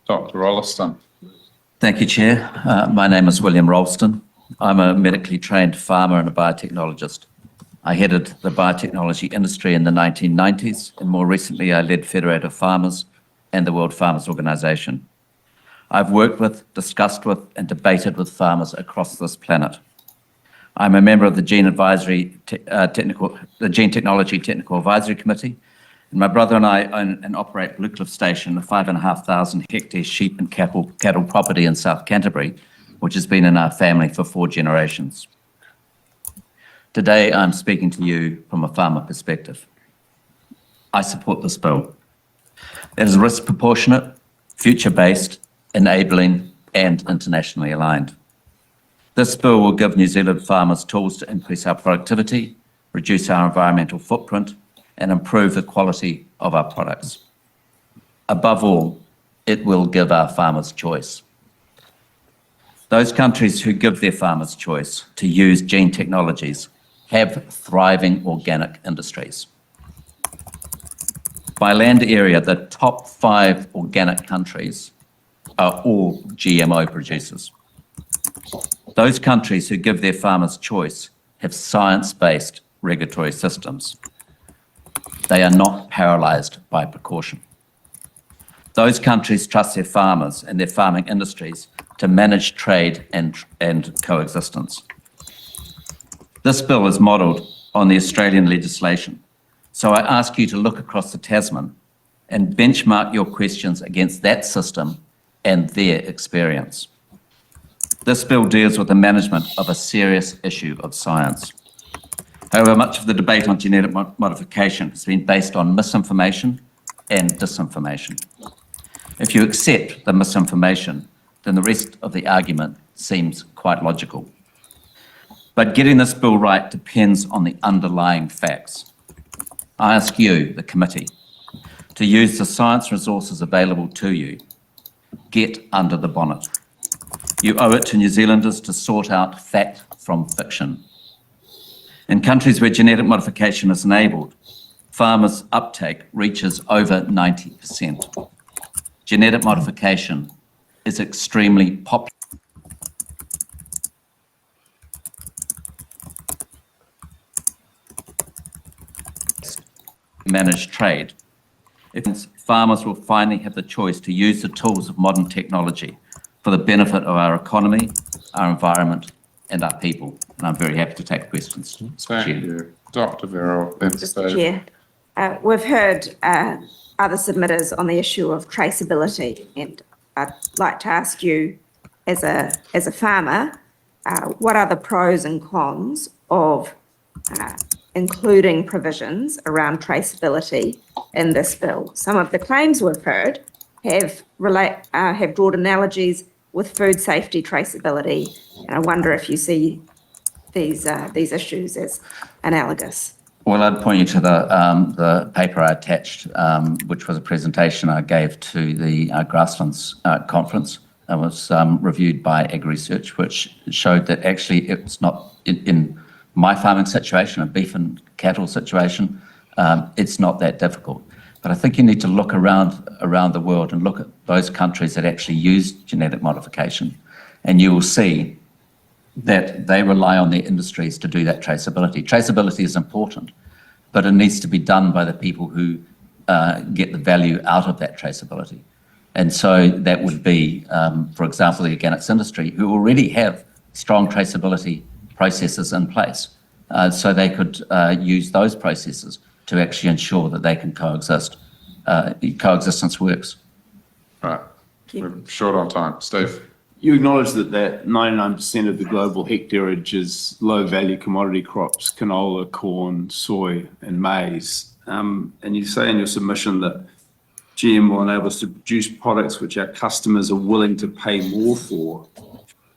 Dr. Rolleston. Thank you, Chair. My name is William Rolleston. I'm a medically trained farmer and a biotechnologist. I headed the biotechnology industry in the 1990s, and more recently I led Federated Farmers and the World Farmers Organization. I've worked with, discussed with, and debated with farmers across this planet. I'm a member of the Gene Technology Technical Advisory Committee, and my brother and I own and operate Bluecliff Station, a 5,500 hectare sheep and cattle property in South Canterbury, which has been in our family for 4 generations. Today, I'm speaking to you from a farmer perspective. I support this bill. It is risk proportionate, future-based, enabling, and internationally aligned. This bill will give New Zealand farmers tools to increase our productivity, reduce our environmental footprint, and improve the quality of our products. Above all, it will give our farmers choice. Those countries who give their farmers choice to use gene technologies have thriving organic industries. By land area, the top 5 organic countries are all GMO producers. Those countries who give their farmers choice have science-based regulatory systems. They are not paralysed by precaution. Those countries trust their farmers and their farming industries to manage trade and coexistence. This bill is modelled on the Australian legislation, so I ask you to look across the Tasman and benchmark your questions against that system and their experience. This bill deals with the management of a serious issue of science. However, much of the debate on genetic modification has been based on misinformation and disinformation. If you accept the misinformation, then the rest of the argument seems quite logical. But getting this bill right depends on the underlying facts. I ask you, the committee, to use the science resources available to you. Get under the bonnet. You owe it to New Zealanders to sort out fact from fiction. In countries where genetic modification is enabled, farmers' uptake reaches over 90%. Genetic modification is extremely popular. Managed trade. Farmers will finally have the choice to use the tools of modern technology for the benefit of our economy, our environment, and our people. And I'm very happy to take questions. Thank you. Dr. Verrill, then Mr. Chair, we've heard other submitters on the issue of traceability, and I'd like to ask you, as a farmer, what are the pros and cons of including provisions around traceability in this bill? Some of the claims we've heard have drawn analogies with food safety traceability, and I wonder if you see these issues as analogous. Well, I'd point you to the paper I attached, which was a presentation I gave to the Grasslands conference. It was reviewed by Ag Research, which showed that actually it's not in my farming situation, a beef and cattle situation, it's not that difficult. But I think you need to look around the world and look at those countries that actually use genetic modification, and you will see that they rely on their industries to do that traceability. Traceability is important, but it needs to be done by the people who get the value out of that traceability. And so that would be, for example, the organics industry, who already have strong traceability processes in place. So they could use those processes to actually ensure that they can coexist. Coexistence works. Right. We're short on time. Steve. You acknowledge that 99% of the global hectareage is low-value commodity crops, canola, corn, soy, and maize. And you say in your submission that GM will enable us to produce products which our customers are willing to pay more for.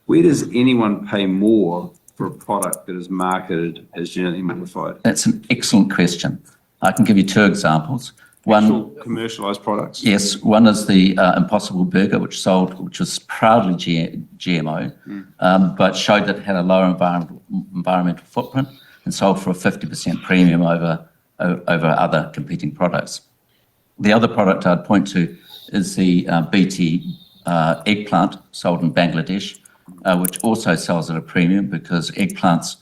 Where does anyone pay more for a product that is marketed as genetically modified? That's an excellent question. I can give you 2 examples. One, commercialised products? Yes, one is the Impossible Burger, which was proudly GMO, but showed that it had a lower environmental footprint and sold for a 50% premium over other competing products. The other product I'd point to is the BT eggplant sold in Bangladesh, which also sells at a premium because eggplants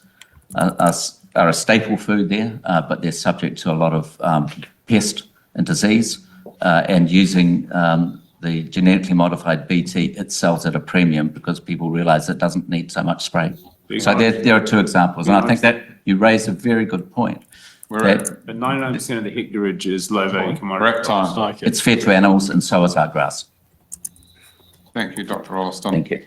are a staple food there, but they're subject to a lot of pest and disease, and using the genetically modified BT, it sells at a premium because people realize it doesn't need so much spray. So there are two examples, and I think that you raise a very good point. We're That at But 99% of the hectareage is low value commodity. correct time. it's fed to animals, and so is our grass. Thank you, Dr. Rolleston. Thank you.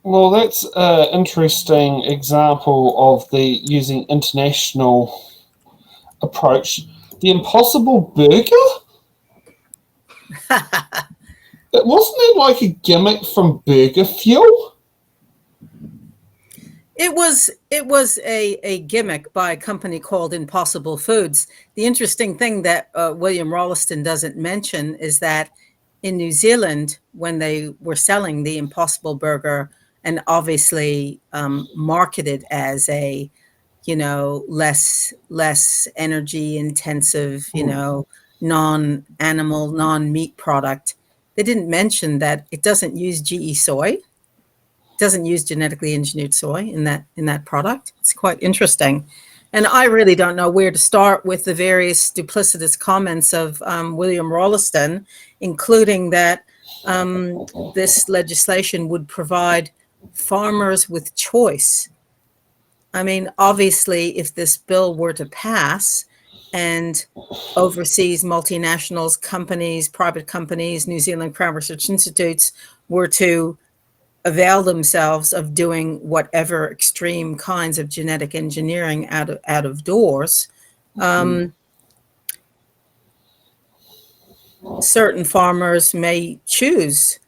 Well, that's an interesting example of the using international approach. The Impossible Burger? Wasn't it like a gimmick from Burger Fuel? It was a gimmick by a company called Impossible Foods. The interesting thing that William Rolleston doesn't mention is that in New Zealand, when they were selling the Impossible Burger and obviously marketed as a, less energy intensive, non-animal, non-meat product, they didn't mention that it doesn't use GE soy. Doesn't use genetically engineered soy in that product. It's quite interesting. And I really don't know where to start with the various duplicitous comments of William Rolleston, including that this legislation would provide farmers with choice. I mean, obviously, if this bill were to pass and overseas multinationals, companies, private companies, New Zealand Crown Research Institutes were to avail themselves of doing whatever extreme kinds of genetic engineering out of doors, certain farmers may choose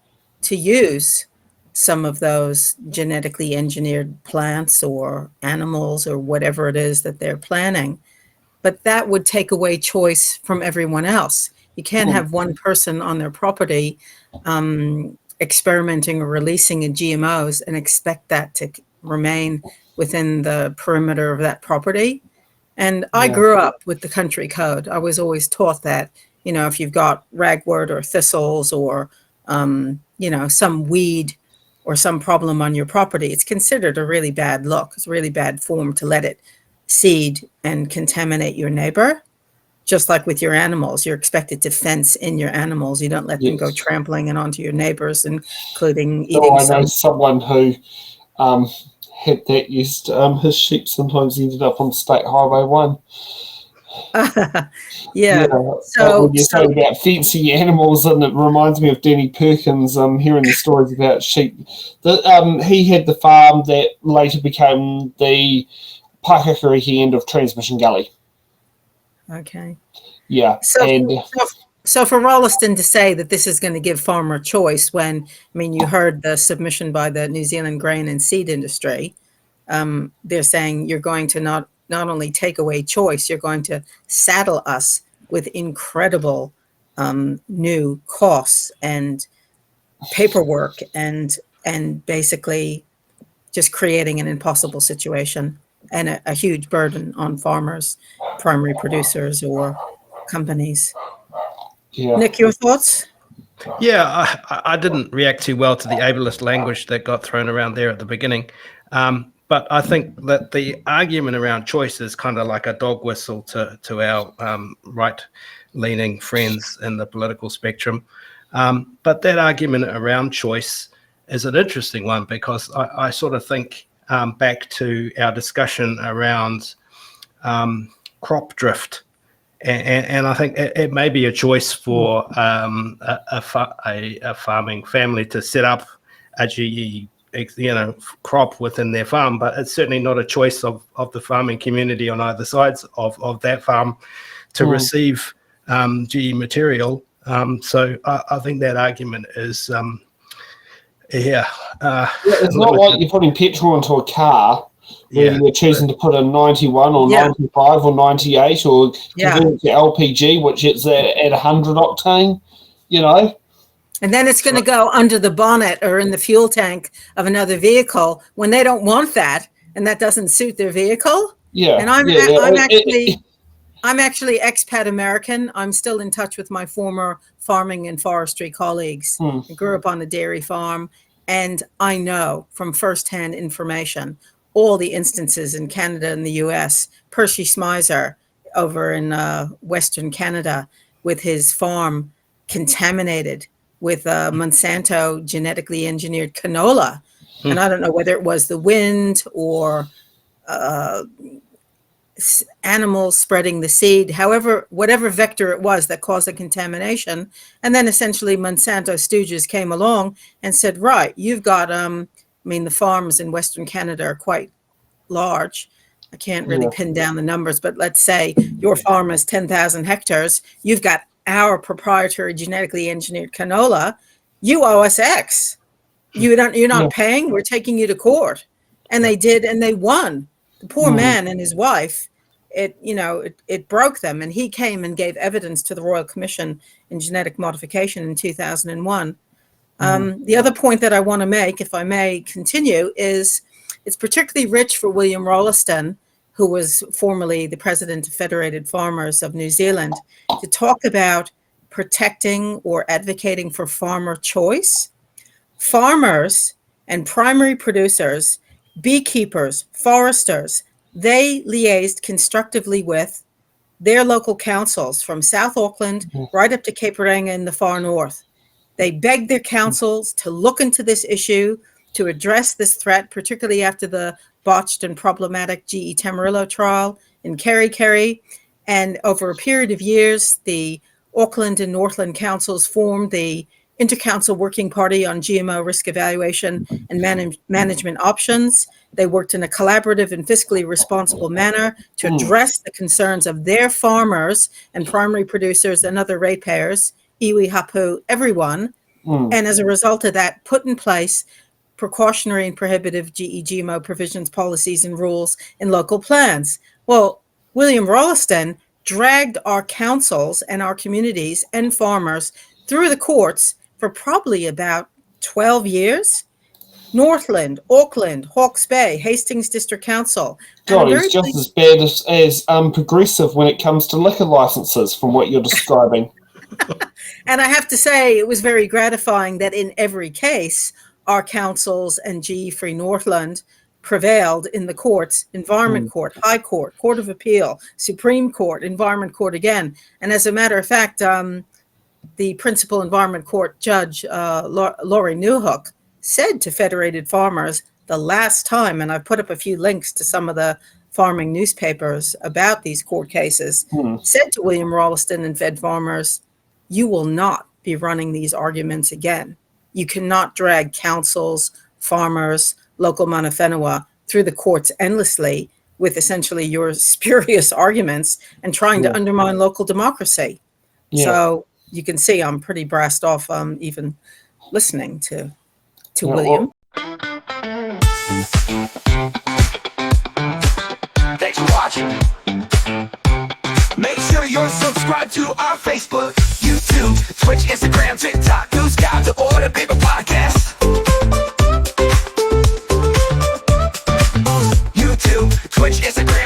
to use some of those genetically engineered plants or animals or whatever it is that they're planting. But that would take away choice from everyone else. You can't have one person on their property experimenting or releasing in GMOs and expect that to remain within the perimeter of that property. And I grew up with the country code. I was always taught that, if you've got ragwort or thistles or, some weed or some problem on your property, it's considered a really bad look. It's a really bad form to let it seed and contaminate your neighbor. Just like with your animals, you're expected to fence in your animals. You don't let them go trampling and onto your neighbors, including eating. I know someone who had that used. His sheep sometimes ended up on State Highway 1. When you say about fencing animals, and it reminds me of Danny Perkins. Hearing the stories about sheep. He had the farm that later became the Paikakariki end of Transmission Gully. Okay. Yeah. So for Rolleston to say that this is going to give farmer choice when, you heard the submission by the New Zealand grain and seed industry. They're saying you're going to not only take away choice, you're going to saddle us with incredible new costs and paperwork and basically just creating an impossible situation and a huge burden on farmers, primary producers, or companies. Yeah. Nick, your thoughts? Yeah, I didn't react too well to the ableist language that got thrown around there at the beginning. But I think that the argument around choice is kind of like a dog whistle to our right-leaning friends in the political spectrum. But that argument around choice is an interesting one because I sort of think back to our discussion around crop drift. And I think it may be a choice for a farming family to set up a GE crop within their farm, but it's certainly not a choice of the farming community on either sides of that farm to receive GE material. So I think that argument is it's not like you're putting petrol into a car where you're choosing to put a 91 or 95 or 98 or convert it to LPG, which is at 100 octane, And then it's going to go under the bonnet or in the fuel tank of another vehicle when they don't want that and that doesn't suit their vehicle. Yeah. And I'm I'm actually expat American. I'm still in touch with my former farming and forestry colleagues. I grew up on a dairy farm, and I know from firsthand information all the instances in Canada and the US. Percy Smizer over in Western Canada with his farm contaminated with Monsanto genetically engineered canola. And I don't know whether it was the wind or animals spreading the seed, however, whatever vector it was that caused the contamination. And then essentially Monsanto stooges came along and said, right, you've got, the farms in Western Canada are quite large. I can't really pin down the numbers, but let's say your farm is 10,000 hectares. You've got our proprietary genetically engineered canola. You owe us X. You're not paying. We're taking you to court. And they did, and they won. The poor man and his wife, it broke them. And he came and gave evidence to the Royal Commission in Genetic Modification in 2001. The other point that I want to make, if I may continue, is it's particularly rich for William Rolleston, who was formerly the president of Federated Farmers of New Zealand, to talk about protecting or advocating for farmer choice. Farmers and primary producers, beekeepers, foresters, they liaised constructively with their local councils from South Auckland right up to Cape Reinga in the far north. They begged their councils to look into this issue, to address this threat, particularly after the botched and problematic GE Tamarillo trial in Kerry. And over a period of years, the Auckland and Northland councils formed the Intercouncil Working Party on GMO Risk Evaluation and Management Options. They worked in a collaborative and fiscally responsible manner to address the concerns of their farmers and primary producers and other ratepayers, iwi, hapu, everyone. And as a result of that, put in place precautionary and prohibitive GMO provisions, policies, and rules in local plans. Well, William Rolleston dragged our councils and our communities and farmers through the courts for probably about 12 years. Northland, Auckland, Hawke's Bay, Hastings District Council. God, it's just as bad as progressive when it comes to liquor licenses, from what you're describing. And I have to say, it was very gratifying that in every case, our councils and GE Free Northland prevailed in the courts, Environment Court, High Court, Court of Appeal, Supreme Court, Environment Court again. And as a matter of fact, the principal Environment Court judge, Laurie Newhook, said to Federated Farmers the last time, and I put up a few links to some of the farming newspapers about these court cases, said to William Rolleston and Fed Farmers, you will not be running these arguments again. You cannot drag councils, farmers, local mana whenua through the courts endlessly with essentially your spurious arguments and trying to undermine local democracy. So you can see I'm pretty brassed off even listening to William. Thanks for watching. Make sure you're subscribed to our Facebook, YouTube, Twitch, Instagram, TikTok, News Guide, the Order Paper Podcast. YouTube, Twitch, Instagram.